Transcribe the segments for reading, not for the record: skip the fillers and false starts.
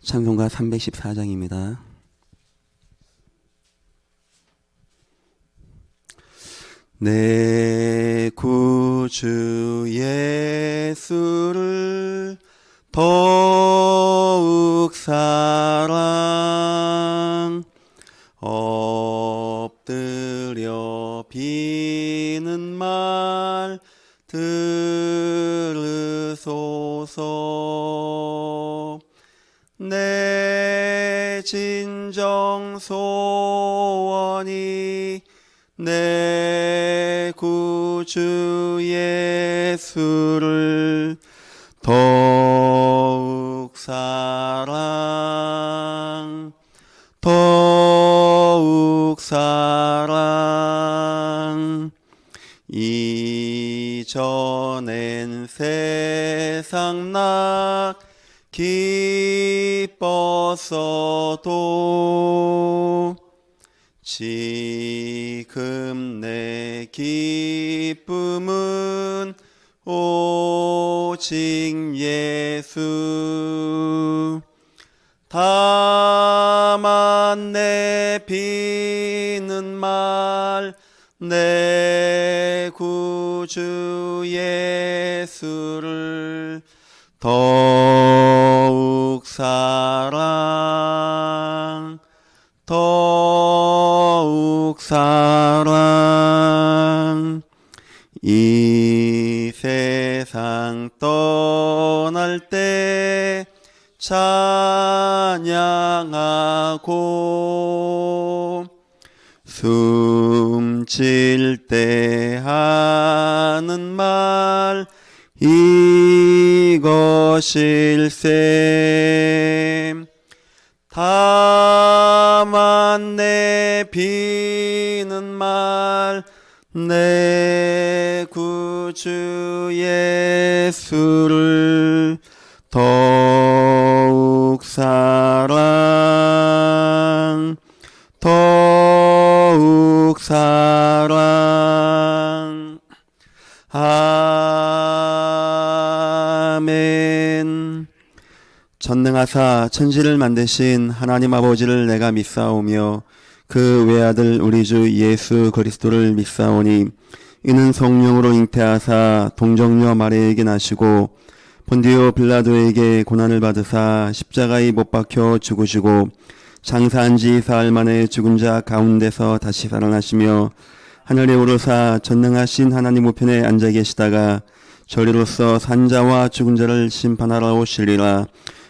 찬송가 314장입니다. 내 구주 예수를 더욱 사랑 엎드려 비는 말 들으소서. 내 진정 소원이 내 구주 예수를 더욱 사랑 이전엔 세상 낙 기뻤어도 지금 내 기쁨은 오직 예수. 다만 내 비는 말 내 구주 예수를 더욱 사랑 이 세상 떠날 때 찬양하고 숨질 때 하는 말 이것일세. 다만 내 비는 말 내 구주 예수를 더욱 사랑 아멘. 전능하사 천지를 만드신 하나님 아버지를 내가 믿사오며 그 외아들 우리 주 예수 그리스도를 믿사오니 이는 성령으로 잉태하사 동정녀 마리아에게 나시고 본디오 빌라도에게 고난을 받으사 십자가에 못 박혀 죽으시고 장사한 지 사흘 만에 죽은 자 가운데서 다시 살아나시며 하늘에 오르사 전능하신 하나님 우편에 앉아 계시다가 저리로서 산자와 죽은 자를 심판하러 오시리라.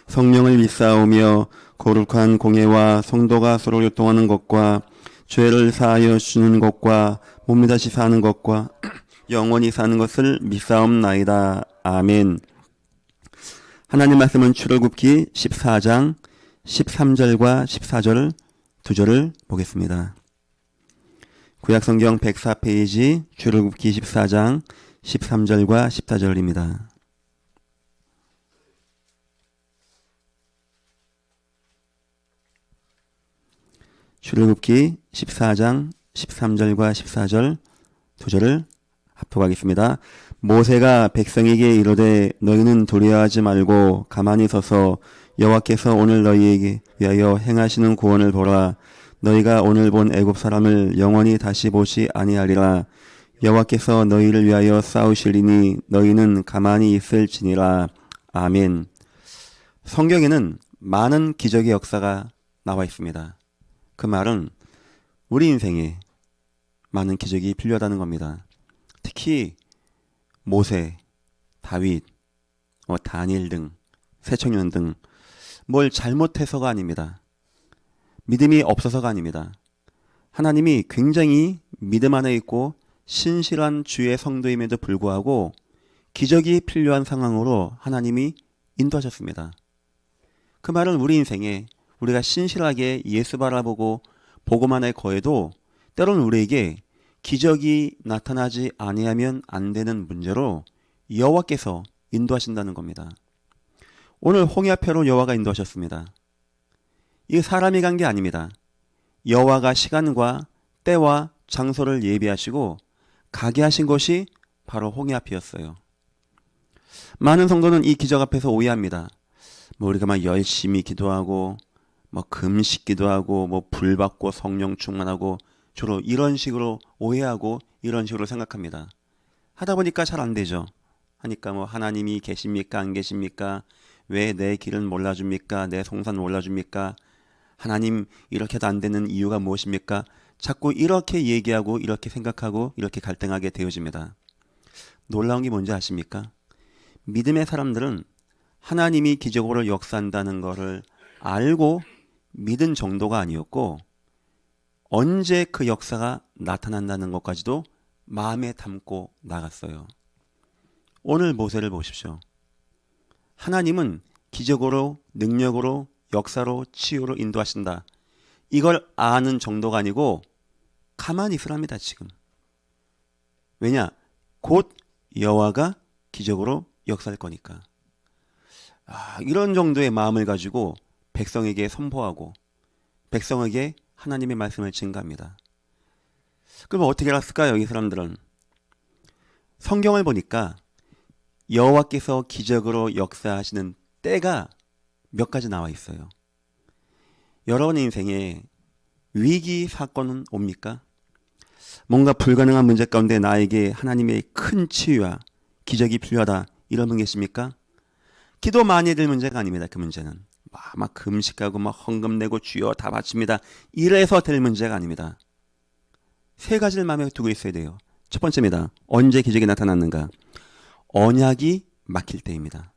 성령을 믿사오며 거룩한 공예와 성도가 서로 교통하는 것과 죄를 사하여 주는 것과 몸이 다시 사는 것과 영원히 사는 것을 믿사옵나이다. 아멘. 하나님 말씀은 출애굽기 14장 13절과 14절 두 절을 보겠습니다. 구약성경 104페이지 출애굽기 14장 13절과 14절입니다. 출애굽기 14장 13절과 14절 두 절을 합독하겠습니다. 모세가 백성에게 이르되 너희는 두려워하지 말고 가만히 서서 여호와께서 오늘 너희에게 위하여 행하시는 구원을 보라. 너희가 오늘 본 애굽 사람을 영원히 다시 보지 아니하리라. 여호와께서 너희를 위하여 싸우시리니 너희는 가만히 있을지니라. 아멘. 성경에는 많은 기적의 역사가 나와 있습니다. 그 말은 우리 인생에 많은 기적이 필요하다는 겁니다. 특히 모세, 다윗, 다니엘 등 새청년 등 뭘 잘못해서가 아닙니다. 믿음이 없어서가 아닙니다. 하나님이 굉장히 믿음 안에 있고 신실한 주의 성도임에도 불구하고 기적이 필요한 상황으로 하나님이 인도하셨습니다. 그 말은 우리 인생에 우리가 신실하게 예수 바라보고 복음만에 거해도 때로는 우리에게 기적이 나타나지 아니하면 안 되는 문제로 여호와께서 인도하신다는 겁니다. 오늘 홍해편으로 여호와가 인도하셨습니다. 이게 사람이 간 게 아닙니다. 여호와가 시간과 때와 장소를 예비하시고 가게 하신 것이 바로 홍해 앞이었어요. 많은 성도는 이 기적 앞에서 오해합니다. 뭐 우리가 막 열심히 기도하고 뭐 금식 기도하고 뭐 불 받고 성령 충만하고 주로 이런 식으로 오해하고 이런 식으로 생각합니다. 하다 보니까 잘 안 되죠. 하니까 뭐 하나님이 계십니까 안 계십니까? 왜 내 길은 몰라줍니까? 내 송산 몰라줍니까? 하나님 이렇게도 안 되는 이유가 무엇입니까? 자꾸 이렇게 얘기하고 이렇게 생각하고 이렇게 갈등하게 되어집니다. 놀라운 게 뭔지 아십니까? 믿음의 사람들은 하나님이 기적으로 역사한다는 것을 알고 믿은 정도가 아니었고 언제 그 역사가 나타난다는 것까지도 마음에 담고 나갔어요. 오늘 모세를 보십시오. 하나님은 기적으로 능력으로 역사로 치유로 인도하신다. 이걸 아는 정도가 아니고 가만히 있으랍니다. 지금. 왜냐? 곧 여호와가 기적으로 역사할 거니까. 이런 정도의 마음을 가지고 백성에게 선포하고 백성에게 하나님의 말씀을 증가합니다. 그럼 어떻게 알았을까요? 이 사람들은. 성경을 보니까 여호와께서 기적으로 역사하시는 때가 몇 가지 나와 있어요. 여러분의 인생에 위기 사건은 옵니까? 뭔가 불가능한 문제 가운데 나에게 하나님의 큰 치유와 기적이 필요하다 이런 분 계십니까? 기도 많이 될 문제가 아닙니다. 그 문제는 막 금식하고 막 헌금 내고 주여 다 바칩니다. 이래서 될 문제가 아닙니다. 세 가지를 마음에 두고 있어야 돼요. 첫 번째입니다. 언제 기적이 나타났는가? 언약이 막힐 때입니다.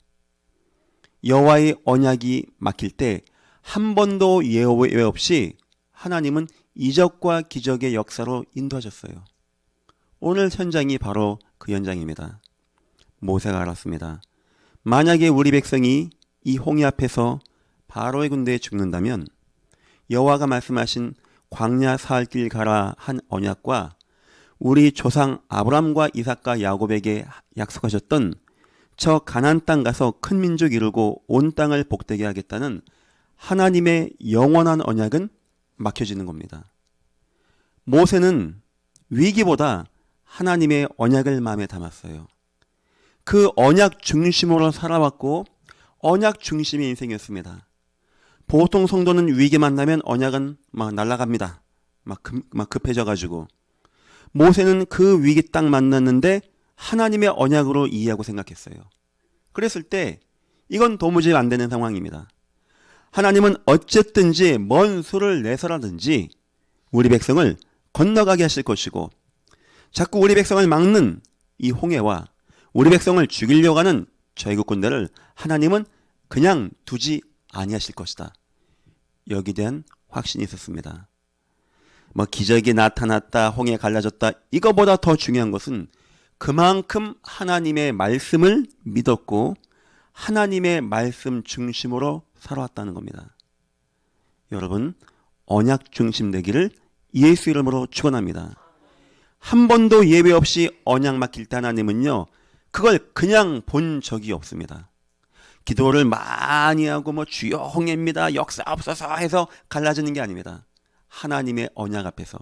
여호와의 언약이 막힐 때 한 번도 예외 없이 하나님은 이적과 기적의 역사로 인도하셨어요. 오늘 현장이 바로 그 현장입니다. 모세가 알았습니다. 만약에 우리 백성이 이 홍해 앞에서 바로의 군대에 죽는다면 여호와가 말씀하신 광야 사흘 길 가라 한 언약과 우리 조상 아브람과 이삭과 야곱에게 약속하셨던 저 가나안 땅 가서 큰 민족 이루고 온 땅을 복되게 하겠다는 하나님의 영원한 언약은 막혀지는 겁니다. 모세는 위기보다 하나님의 언약을 마음에 담았어요. 그 언약 중심으로 살아왔고 언약 중심의 인생이었습니다. 보통 성도는 위기 만나면 언약은 막 날아갑니다. 막 급해져가지고. 모세는 그 위기 딱 만났는데 하나님의 언약으로 이해하고 생각했어요. 그랬을 때 이건 도무지 안 되는 상황입니다. 하나님은 어쨌든지 먼 수를 내서라든지 우리 백성을 건너가게 하실 것이고 자꾸 우리 백성을 막는 이 홍해와 우리 백성을 죽이려고 하는 저애국 군대를 하나님은 그냥 두지 아니하실 것이다. 여기에 대한 확신이 있었습니다. 뭐 기적이 나타났다, 홍해 갈라졌다, 이거보다 더 중요한 것은 그만큼 하나님의 말씀을 믿었고 하나님의 말씀 중심으로 살아왔다는 겁니다. 여러분, 언약 중심 되기를 예수 이름으로 축원합니다. 한 번도 예외 없이 언약 막힐 때 하나님은요, 그걸 그냥 본 적이 없습니다. 기도를 많이 하고 뭐 주여 홍해입니다, 역사옵소서 해서 갈라지는 게 아닙니다. 하나님의 언약 앞에서.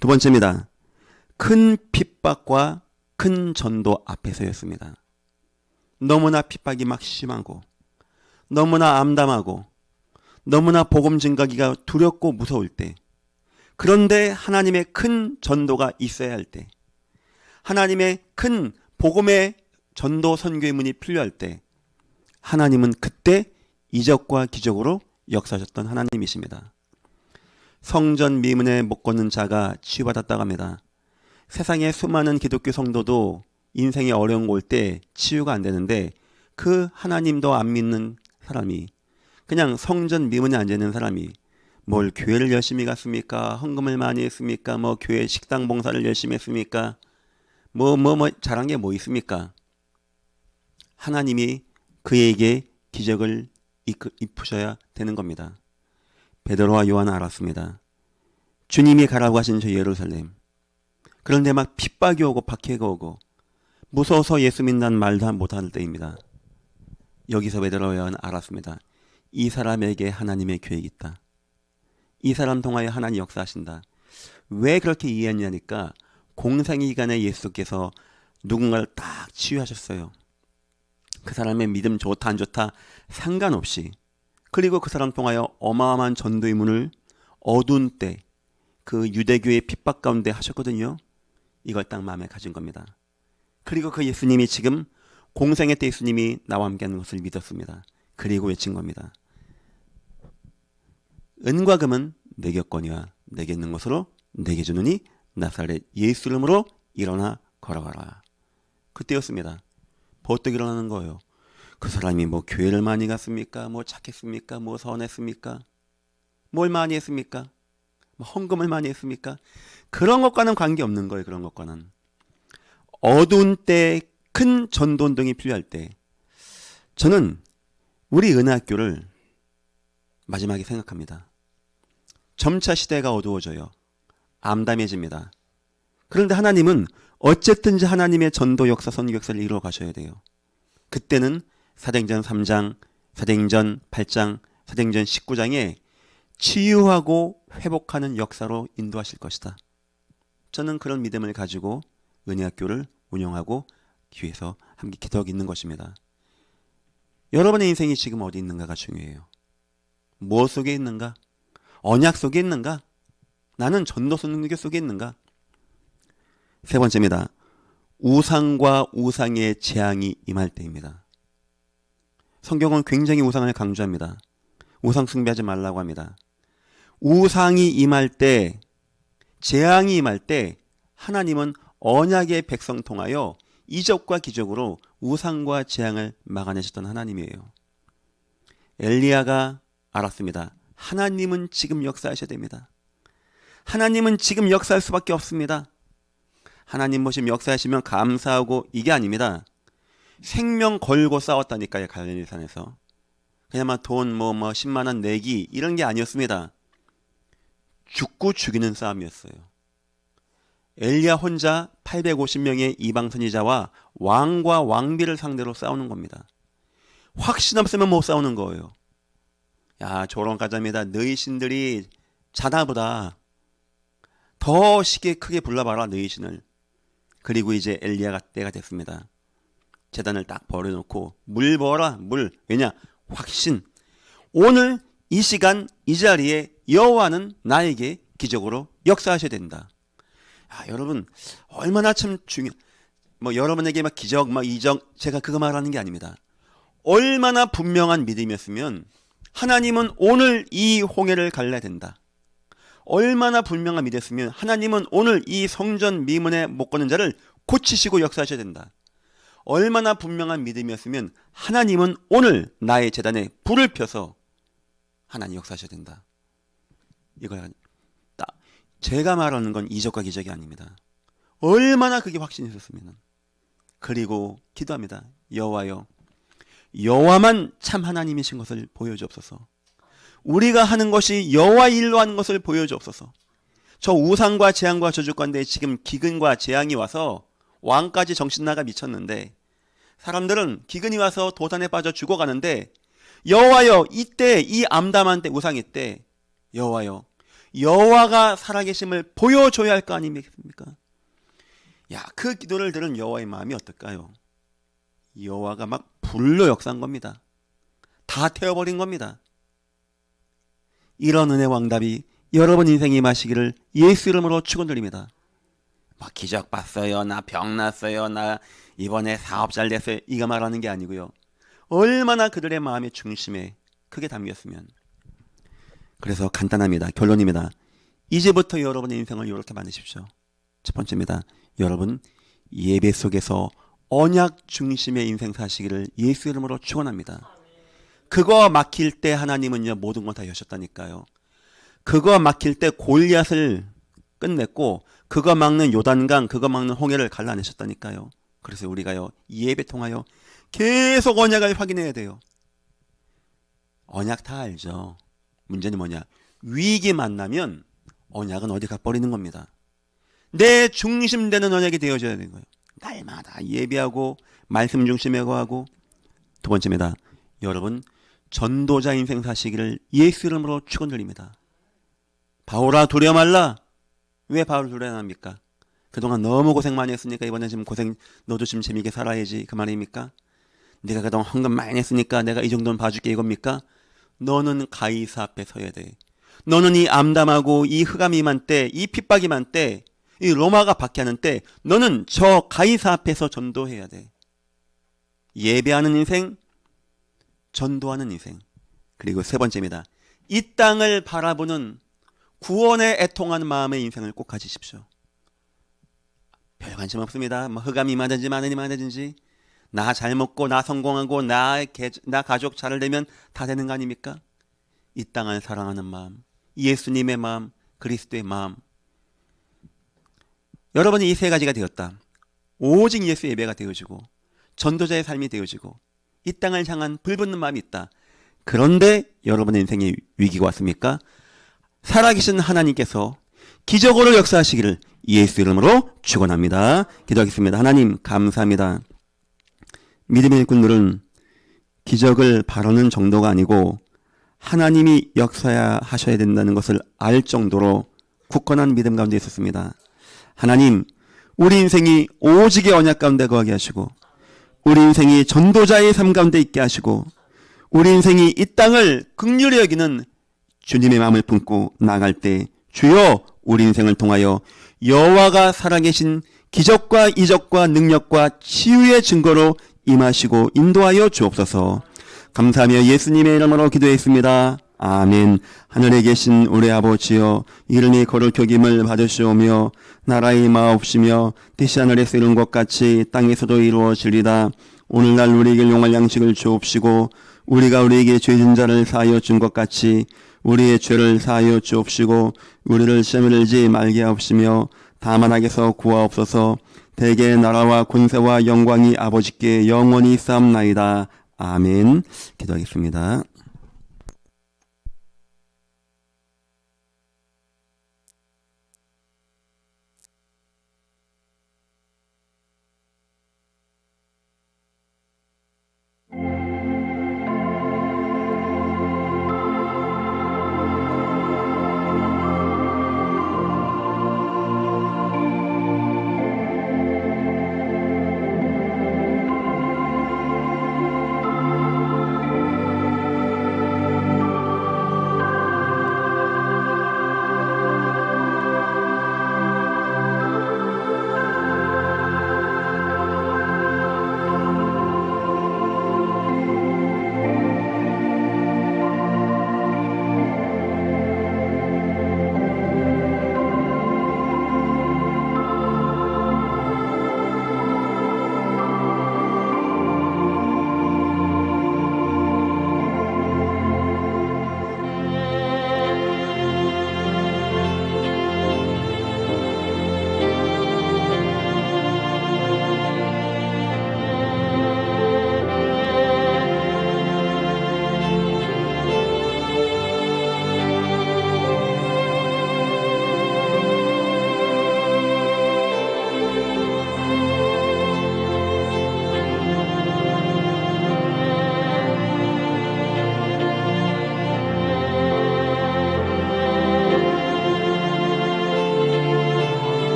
두 번째입니다. 큰 핍박과 큰 전도 앞에서였습니다. 너무나 핍박이 막 심하고 너무나 암담하고 너무나 복음 증가기가 두렵고 무서울 때, 그런데 하나님의 큰 전도가 있어야 할 때, 하나님의 큰 복음의 전도 선교의 문이 필요할 때 하나님은 그때 이적과 기적으로 역사하셨던 하나님이십니다. 성전 미문에 못 걷는 자가 치유받았다고 합니다. 세상에 수많은 기독교 성도도 인생에 어려운 거 올 때 치유가 안 되는데 그 하나님도 안 믿는 사람이, 그냥 성전 미문에 앉아있는 사람이 뭘 교회를 열심히 갔습니까? 헌금을 많이 했습니까? 뭐 교회 식당 봉사를 열심히 했습니까? 뭐 잘한 게 뭐 있습니까? 하나님이 그에게 기적을 입으셔야 되는 겁니다. 베드로와 요한은 알았습니다. 주님이 가라고 하신 저 예루살렘, 그런데 막 핍박이 오고 박해가 오고 무서워서 예수 믿는 말도 못할 때입니다. 여기서 베드로와 요한은 알았습니다. 이 사람에게 하나님의 계획이 있다. 이 사람 통하여 하나님 역사하신다. 왜 그렇게 이해했냐니까 공생의 기간에 예수께서 누군가를 딱 치유하셨어요. 그 사람의 믿음 좋다 안 좋다 상관없이, 그리고 그 사람 통하여 어마어마한 전도의 문을 어두운 때 그 유대교의 핍박 가운데 하셨거든요. 이걸 딱 마음에 가진 겁니다. 그리고 그 예수님이 지금 공생의 때 예수님이 나와 함께하는 것을 믿었습니다. 그리고 외친 겁니다. 은과 금은 내게 없거니와 내게 있는 것으로 내게 주느니 나사렛 예수 이름으로 일어나 걸어가라. 그때였습니다. 버뜩 일어나는 거예요. 그 사람이 뭐 교회를 많이 갔습니까? 뭐 착했습니까? 뭐 선했습니까? 뭘 많이 했습니까? 뭐 헌금을 많이 했습니까? 그런 것과는 관계없는 거예요. 그런 것과는. 어두운 때 큰 전도운동이 필요할 때 저는 우리 은혜학교를 마지막에 생각합니다. 점차 시대가 어두워져요. 암담해집니다. 그런데 하나님은 어쨌든지 하나님의 전도 역사, 선교 역사를 이루어 가셔야 돼요. 그때는 사도행전 3장, 사도행전 8장, 사도행전 19장에 치유하고 회복하는 역사로 인도하실 것이다. 저는 그런 믿음을 가지고 은혜학교를 운영하고 위해서 함께 기도하고 있는 것입니다. 여러분의 인생이 지금 어디 있는가가 중요해요. 무엇 속에 있는가? 언약 속에 있는가? 나는 전도 선교 속에 있는가? 세 번째입니다. 우상과 우상의 재앙이 임할 때입니다. 성경은 굉장히 우상을 강조합니다. 우상 숭배하지 말라고 합니다. 우상이 임할 때, 재앙이 임할 때 하나님은 언약의 백성 통하여 이적과 기적으로 우상과 재앙을 막아내셨던 하나님이에요. 엘리야가 알았습니다. 하나님은 지금 역사하셔야 됩니다. 하나님은 지금 역사할 수밖에 없습니다. 하나님 보시면 역사하시면 감사하고 이게 아닙니다. 생명 걸고 싸웠다니까요. 갈릴리산에서. 그냥 돈 10만 원 내기 이런 게 아니었습니다. 죽고 죽이는 싸움이었어요. 엘리야 혼자 850명의 이방 선지자와 왕과 왕비를 상대로 싸우는 겁니다. 확신 없으면 못 싸우는 거예요. 야, 조롱 가자입니다. 너희 신들이 자나보다 더 시계 크게 불러봐라, 너희 신을. 그리고 이제 엘리야가 때가 됐습니다. 제단을 딱 버려놓고 물 부어라, 물. 왜냐? 확신. 오늘 이 시간 이 자리에 여호와는 나에게 기적으로 역사하셔야 된다. 여러분 얼마나 참 여러분에게 기적 이적 제가 그거 말하는 게 아닙니다. 얼마나 분명한 믿음이었으면 하나님은 오늘 이 홍해를 갈라야 된다. 얼마나 분명한 믿음이었으면 하나님은 오늘 이 성전 미문에 못 걷는 자를 고치시고 역사하셔야 된다. 얼마나 분명한 믿음이었으면 하나님은 오늘 나의 제단에 불을 펴서 하나님 역사하셔야 된다. 이거야. 제가 말하는 건 이적과 기적이 아닙니다. 얼마나 그게 확신이 있었으면. 그리고 기도합니다. 여호와여, 여호와만 참 하나님이신 것을 보여주옵소서. 우리가 하는 것이 여호와 일로 하는 것을 보여주옵소서. 저 우상과 재앙과 저주 가운데 지금 기근과 재앙이 와서 왕까지 정신 나가 미쳤는데 사람들은 기근이 와서 도산에 빠져 죽어가는데 여호와여, 이때 이 암담한 때 우상의 때 여호와여, 여호와가 살아계심을 보여줘야 할 거 아닙니까? 그 기도를 들은 여호와의 마음이 어떨까요? 여호와가 막 불로 역사한 겁니다. 다 태워버린 겁니다. 이런 은혜 왕답이 여러분 인생에 임하시기를 예수 이름으로 축원드립니다. 기적 봤어요, 나 병 났어요, 나 이번에 사업 잘 됐어요, 이거 말하는 게 아니고요. 얼마나 그들의 마음의 중심에 크게 담겼으면. 그래서 간단합니다. 결론입니다. 이제부터 여러분의 인생을 이렇게 만드십시오. 첫 번째입니다. 여러분 예배 속에서 언약 중심의 인생 사시기를 예수 이름으로 축원합니다. 그거 막힐 때 하나님은요 모든 건 다 여셨다니까요. 그거 막힐 때 골리앗을 끝냈고 그거 막는 요단강, 그거 막는 홍해를 갈라내셨다니까요. 그래서 우리가요 예배 통하여 계속 언약을 확인해야 돼요. 언약 다 알죠. 문제는 뭐냐? 위기 만나면 언약은 어디 가버리는 겁니다. 내 중심되는 언약이 되어져야 되는 거예요. 날마다 예배하고 말씀 중심에 거하고. 두 번째입니다. 여러분 전도자 인생 사시기를 예수 이름으로 축원드립니다. 바울아 두려워 말라. 왜 바울 두려워합니까? 그동안 너무 고생 많이 했으니까 이번에 좀 고생 너도 좀 재미있게 살아야지 그 말입니까? 네가 그동안 헌금 많이 냈으니까 내가 이 정도는 봐줄게 이겁니까? 너는 가이사 앞에 서야 돼. 너는 이 암담하고 이 흑암이 임한 때, 이 핍박이 임한 때, 이 로마가 박해하는 때 너는 저 가이사 앞에서 전도해야 돼. 예배하는 인생, 전도하는 인생. 그리고 세 번째입니다. 이 땅을 바라보는 구원에 애통하는 마음의 인생을 꼭 가지십시오. 별 관심 없습니다. 뭐 흑암이 임하든지 임하든지 나 잘 먹고 나 성공하고 나 가족 잘 되면 다 되는 거 아닙니까? 이 땅을 사랑하는 마음, 예수님의 마음, 그리스도의 마음. 여러분이 이 세 가지가 되었다. 오직 예수 예배가 되어지고 전도자의 삶이 되어지고 이 땅을 향한 불붙는 마음이 있다. 그런데 여러분의 인생에 위기가 왔습니까? 살아계신 하나님께서 기적으로 역사하시기를 예수 이름으로 축원합니다. 기도하겠습니다. 하나님 감사합니다. 믿음의 일꾼들은 기적을 바라는 정도가 아니고 하나님이 역사하셔야 된다는 것을 알 정도로 굳건한 믿음 가운데 있었습니다. 하나님, 우리 인생이 오직의 언약 가운데 거하게 하시고 우리 인생이 전도자의 삶 가운데 있게 하시고 우리 인생이 이 땅을 긍휼히 여기는 주님의 마음을 품고 나아갈 때 주여 우리 인생을 통하여 여호와가 살아계신 기적과 이적과 능력과 치유의 증거로 임하시고 인도하여 주옵소서. 감사하며 예수님의 이름으로 기도했습니다. 아멘. 하늘에 계신 우리 아버지여, 이름이 거룩히 여김을 받으시오며 나라의 마옵시며 뜻이 하늘에서 이룬 것 같이 땅에서도 이루어지리다. 오늘날 우리에게 용할 양식을 주옵시고 우리가 우리에게 죄진 자를 사하여 준 것 같이 우리의 죄를 사하여 주옵시고 우리를 시험에 들지 말게 하옵시며 다만 악에서 구하옵소서. 대개 나라와 권세와 영광이 아버지께 영원히 쌓옵나이다. 아멘. 기도하겠습니다.